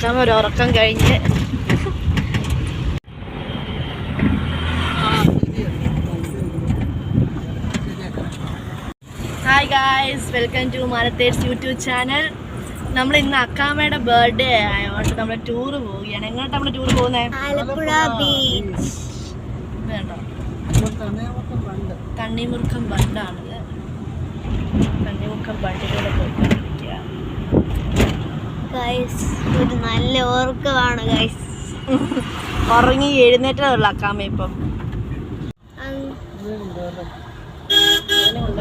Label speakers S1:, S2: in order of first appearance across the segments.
S1: അക്കാമ ഒരു ഉറക്കം കഴിഞ്ഞ്. ഹായ് ഗായ്സ്, വെൽക്കം ടു മാനത്തേഴ്സ് യൂട്യൂബ് ചാനൽ. നമ്മൾ ഇന്ന് അക്കാമയുടെ ബർത്ത്ഡേ ആയതുകൊണ്ട് നമ്മൾ ടൂറ് പോവുകയാണ്. എങ്ങോട്ടാണ് നമ്മൾ ടൂർ പോകുന്നത്?
S2: ആലപ്പുഴ ബീച്ച്.
S1: വേണ്ടോ, തണ്ണിമുറുക്കം ബണ്ടാണിത്. തണ്ണിമുറുക്കം ബണ്ടിലൂടെ പോയിക്കൊണ്ടിരിക്കുക.
S2: ഒരു നല്ല ഓർക്കമാണ് ഗൈസ്.
S1: ഉറങ്ങി എഴുന്നേറ്റതുള്ള അക്കാമ ഇപ്പം.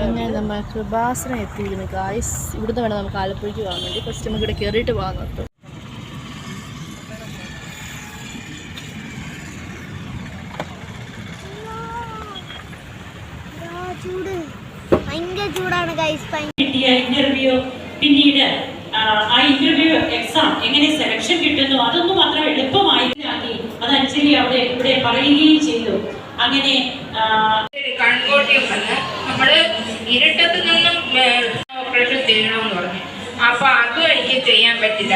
S1: അങ്ങനെ നമ്മൾ കൃപാസനം എത്തിയിരുന്നു ഗായ്സ്. ഇവിടുന്ന് വേണം നമുക്ക് ആലപ്പുഴയ്ക്ക് പോകാൻ വേണ്ടി. ഫസ്റ്റ് നമുക്ക് ഇവിടെ കയറിയിട്ട് പോകാൻ നിർത്തും.
S2: ഭയങ്കര ചൂടാണ് ഗൈസ്.
S3: ഇന്റർവ്യൂ, പിന്നീട് ആ ഇന്റർവ്യൂ എക്സാം എങ്ങനെ സെലക്ഷൻ കിട്ടുന്നു അതൊന്നും അത്ര എളുപ്പമായിട്ടാക്കി അത് ആക്ച്വലി അവിടെ ഇവിടെ പറയുകയും ചെയ്തു. അങ്ങനെ
S4: കൺകോട്ടിയും വന്ന് നമ്മള് ഇരട്ടത്ത് നിന്നും ഓപ്പറേഷൻ ചെയ്യണമെന്ന് പറഞ്ഞു. അപ്പൊ അതും എനിക്ക് ചെയ്യാൻ പറ്റില്ല.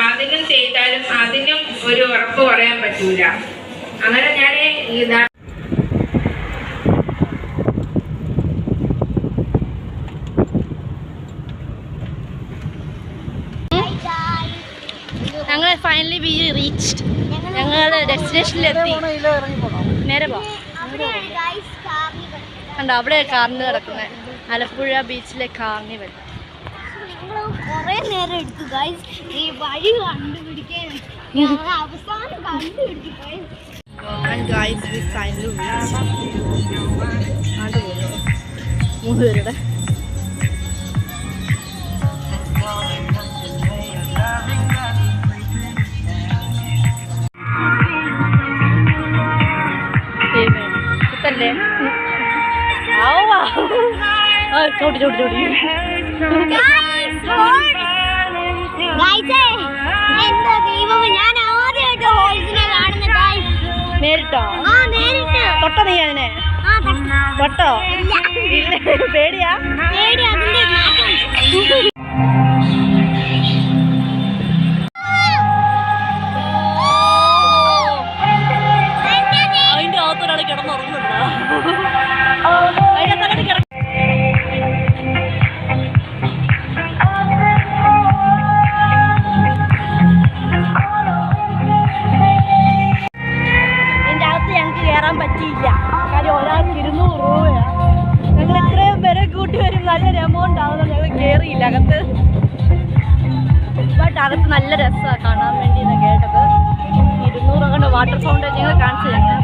S4: അതിനും ചെയ്താലും അതിനും ഒരു ഉറപ്പ് പറയാൻ പറ്റൂല. അങ്ങനെ ഞാൻ ഇതാ
S1: ഞങ്ങൾ ഫൈനലി വി റീച്ച്ഡ്. ഞങ്ങൾ ഡെസ്റ്റിനേഷനിലെത്തി. നേരെ പോകാം. കണ്ടോ, അവിടെ കാർണിവൽ കിടക്കുന്നത്. ആലപ്പുഴ ബീച്ചിലെ കാർണിവൽ.
S2: കുറെ നേരം എടുത്തു ഗൈസ് ഈ വഴി കണ്ടുപിടിക്കാൻ. അവസാനം കണ്ടുപിടിച്ചു
S1: മൂന്ന് പേരുടെ ചോട്ടി ചോട്ടി ചോട്ടി
S2: എന്താ ദൈവം, ഞാൻ ആദ്യമായിട്ട് ഹോൾസിനെ കാണുന്ന ഗൈസ്.
S1: നേരിട്ടോ?
S2: നേരിട്ട്
S1: തൊട്ടോ നീ അതിനെ? തൊട്ടോ? പേടിയാ?
S2: പേടി അതിന്റെ
S1: അതിന്റെ അകത്തൊരാൾ കിടന്നുറങ്ങുന്നുണ്ടോ? അതിനകത്തൊരാൾ കിട പറ്റിയില്ല. കാര്യം ഒരാൾക്ക് 200 രൂപയാണ്. ഞങ്ങൾ എത്രയും പേരെ കൂട്ടി വരും നല്ലൊരു എമൗണ്ട് ആവുന്നത്. ഞങ്ങൾ കയറിയില്ല അകത്ത്. ബട്ട് അകത്ത് നല്ല രസമാണ് കാണാൻ വേണ്ടി കേട്ടത്. 200 കൊണ്ട് വാട്ടർ ഫൗണ്ടൻ ഞങ്ങൾ കാണിച്ചു. ഞങ്ങൾ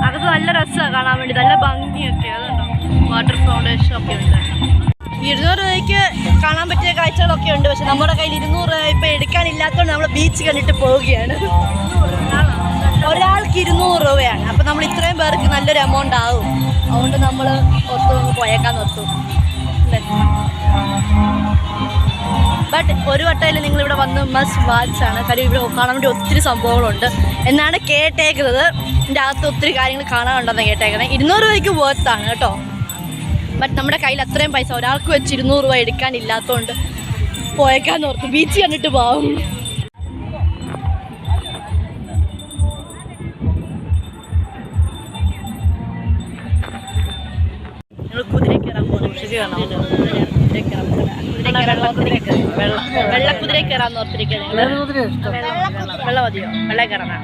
S1: അകത്ത് നല്ല രസമാണ് കാണാൻ വേണ്ടി, നല്ല ഭംഗിയൊക്കെ. അതുണ്ടോ, വാട്ടർ ഫൗണ്ടേഷൻ ഒക്കെ ഉണ്ട്. 200 രൂപയ്ക്ക് കാണാൻ പറ്റിയ കാഴ്ചകളൊക്കെ ഉണ്ട്. പക്ഷെ നമ്മുടെ കയ്യിൽ 200 രൂപ ഇപ്പം എടുക്കാനില്ലാത്തതുകൊണ്ട് നമ്മൾ ബീച്ച് കണ്ടിട്ട് പോവുകയാണ്. ഒരാൾക്ക് 200 രൂപയാണ്. അപ്പം നമ്മൾ ഇത്രയും പേർക്ക് നല്ലൊരു എമൗണ്ട് ആവും. അതുകൊണ്ട് നമ്മൾ ഒത്തു പോയേക്കാൻ നിർത്തും. ബട്ട് ഒരു വട്ടത്തിൽ നിങ്ങളിവിടെ വന്ന് മസ്റ്റ് വാച്ചാണ്. കാര്യം ഇവിടെ കാണാൻ വേണ്ടി ഒത്തിരി സംഭവങ്ങളുണ്ട് എന്നാണ് കേട്ടേക്കുന്നത്. ഇതിൻ്റെ അകത്ത് ഒത്തിരി കാര്യങ്ങൾ കാണാനുണ്ടെന്ന് കേട്ടേക്കുന്നത്. 200 രൂപയ്ക്ക് വേർത്താണ് കേട്ടോ. ബട്ട് നമ്മുടെ കയ്യിൽ അത്രയും പൈസ ഒരാൾക്ക് വെച്ച് 200 രൂപ എടുക്കാനില്ലാത്തതുകൊണ്ട് പോയേക്കാൻ ഓർത്ത് ബീച്ച് കണ്ടിട്ട് പോവും. കുതിര കയറാൻ പോകുന്നു. വെള്ളക്കുതിര കയറാന്ന് ഓർത്തിരിക്കുകയാണ്. വെള്ളം മതിയോ? വെള്ളം കയറാനാ?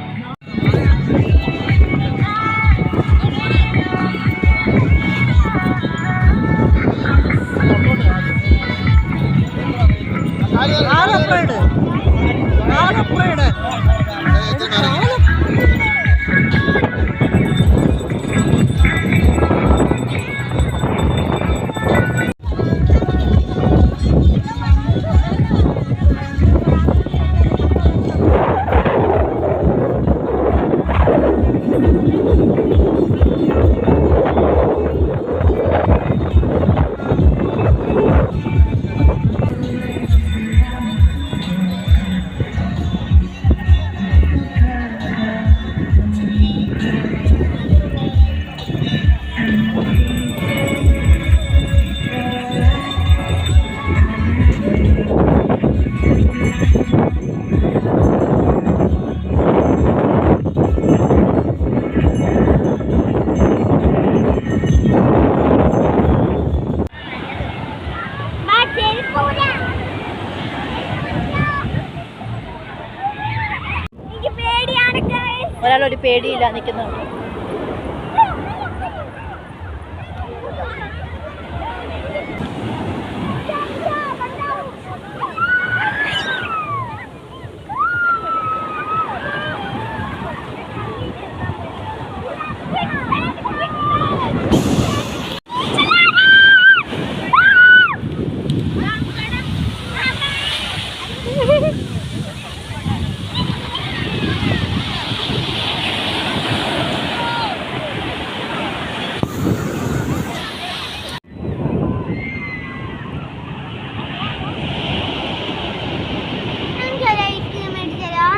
S2: എനിക്ക് പേടിയാണ് guys.
S1: ഒരാളൊരു പേടിയില്ല നിൽക്കുന്നുണ്ട്.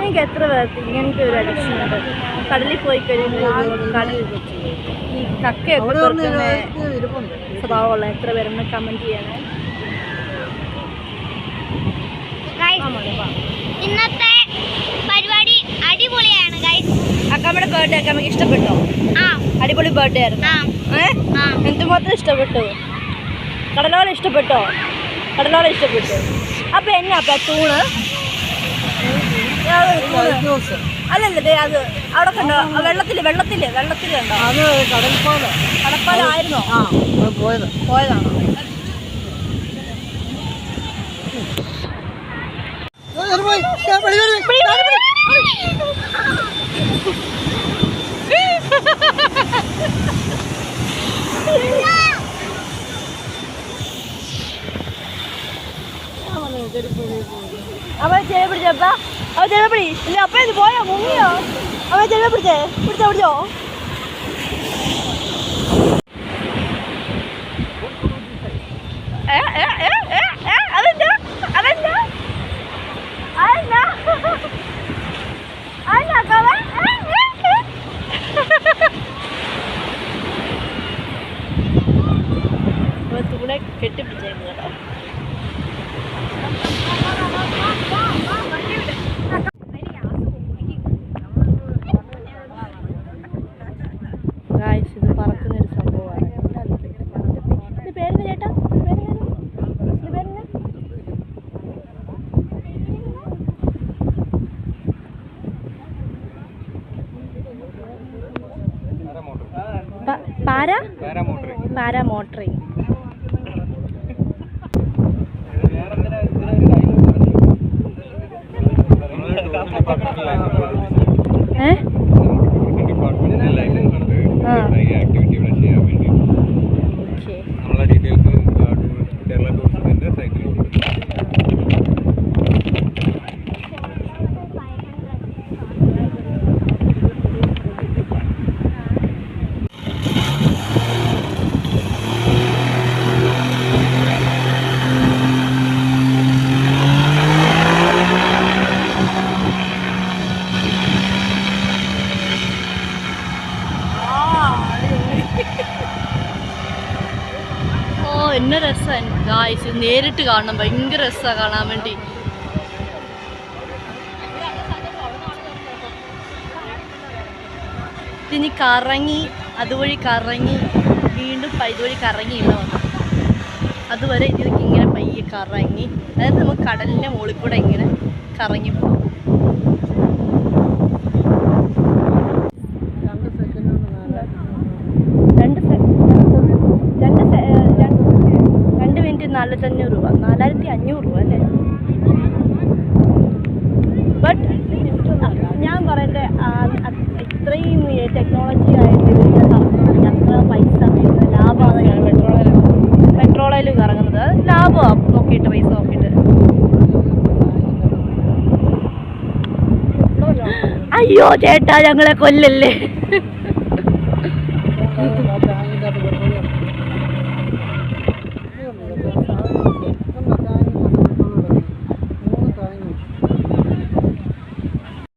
S1: എനിക്ക് എത്ര പേർക്ക് ഇങ്ങനത്തെ ഒരു അഡിക്ഷൻ ഉണ്ട്. കടലിൽ പോയി കഴിയുമ്പോൾ ഈ കക്കയൊക്കെ പെറുക്കുന്ന സ്വഭാവമുള്ള എത്ര പേരൊന്ന് കമൻറ്റ് ചെയ്യണേ.
S2: ഇന്നത്തെ പരിപാടി അടിപൊളിയാണ് ഗൈസ്.
S1: അക്കാമ്മയുടെ ബർത്ത്ഡേ ഒക്കെ നമുക്ക് ഇഷ്ടപ്പെട്ടോ? അടിപൊളി ബർത്ത്ഡേ ആയിരുന്നു. എന്തുമാത്രം ഇഷ്ടപ്പെട്ടു? കടലോളം ഇഷ്ടപ്പെട്ടോ? കടലോളം ഇഷ്ടപ്പെട്ടു. അപ്പൊ എന്നാ അപ്പൊ തൂണ് അല്ലല്ലേ അത് അവിടെ കണ്ടോ? വെള്ളത്തില് കണ്ടോ?
S5: അത്
S1: കടപ്പാലായിരുന്നോ? പോയതാണോ? അവൻ ചെവി പിടിച്ചപ്പാ, അവൻ ചെവി പിടി. ഇല്ല അപ്പ ഇത് പോയോ? മുങ്ങിയോ? അവൻ ചെവി പിടിച്ചോ? തൂടെ കെട്ടിപ്പിടിച്ചേക്കും കേട്ടോ. ഇത് പറക്കുന്നൊരു സംഭവമാണ്. ഇത് പേരെന്താ ചേട്ടാ? പാരാമോട്ടറിങ്. എന്നെ രസമാണ് ഗായ്സ്, നേരിട്ട് കാണണം. ഭയങ്കര രസമാണ് കാണാൻ വേണ്ടി. ഇനി കറങ്ങി അതുവഴി കറങ്ങി വീണ്ടും ഇതുവഴി കറങ്ങി ഇവിടെ വന്നു. അതുവരെ ഇതിലേക്ക് ഇങ്ങനെ പയ്യെ കറങ്ങി, അതായത് നമുക്ക് കടലിൻ്റെ മുകളിൽ കൂടെ ഇങ്ങനെ കറങ്ങി പോകും. 4,500 രൂപ, 4,500 രൂപ അല്ലേ? ബട്ട് ഞാൻ പറയട്ടെ, ഇത്രയും ടെക്നോളജി ആയിട്ട് അത്ര പൈസ വേണ്ട, ലാഭമാണ്. പെട്രോളിൽ കറങ്ങുന്നത് അത് ലാഭമാണ്. നോക്കിയിട്ട് പൈസ നോക്കിയിട്ട്. അയ്യോ ചേട്ടാ, ഞങ്ങളെ കൊല്ലല്ലേ.